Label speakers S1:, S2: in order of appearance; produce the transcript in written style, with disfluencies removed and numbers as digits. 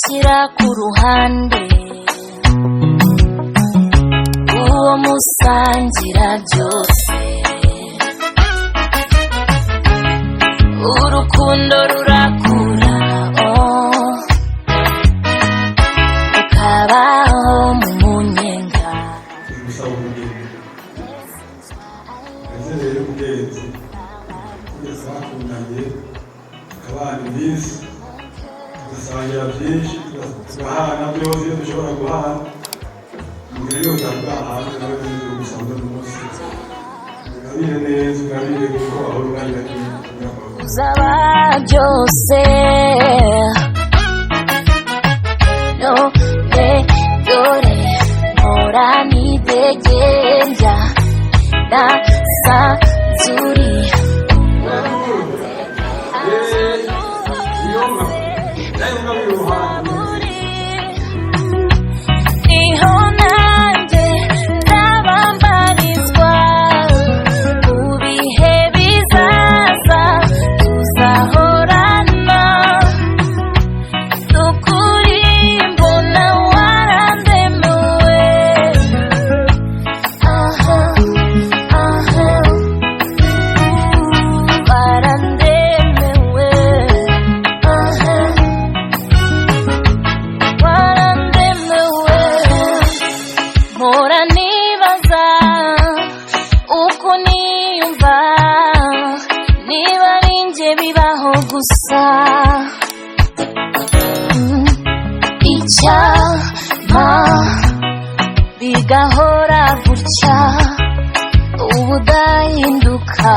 S1: ugashyira ku ruhande uwo musangira byose, urukundo rurakura ukabaho mu munyenga.
S2: rero ubwenge kugeza bakundanye tukabana iminsi tugasangira byinshi tugahana byose iyo dushobora guhana mbere yo utagahana nawe n'ibyo gusanzwe n'umunsi ugabire neza ugabire kuko aho uganira
S1: uzaba byose none dore mpora nidegembya nasanzuri niho nanjye nzabambarizwa mu bihe bizaza tuzahorana n'ukuri mbona warandemuwe warandemewe warandemewe mpora nibaza uko niyumva niba ari njye bibaho gusa icyampa bigahora gutya ubudahinduka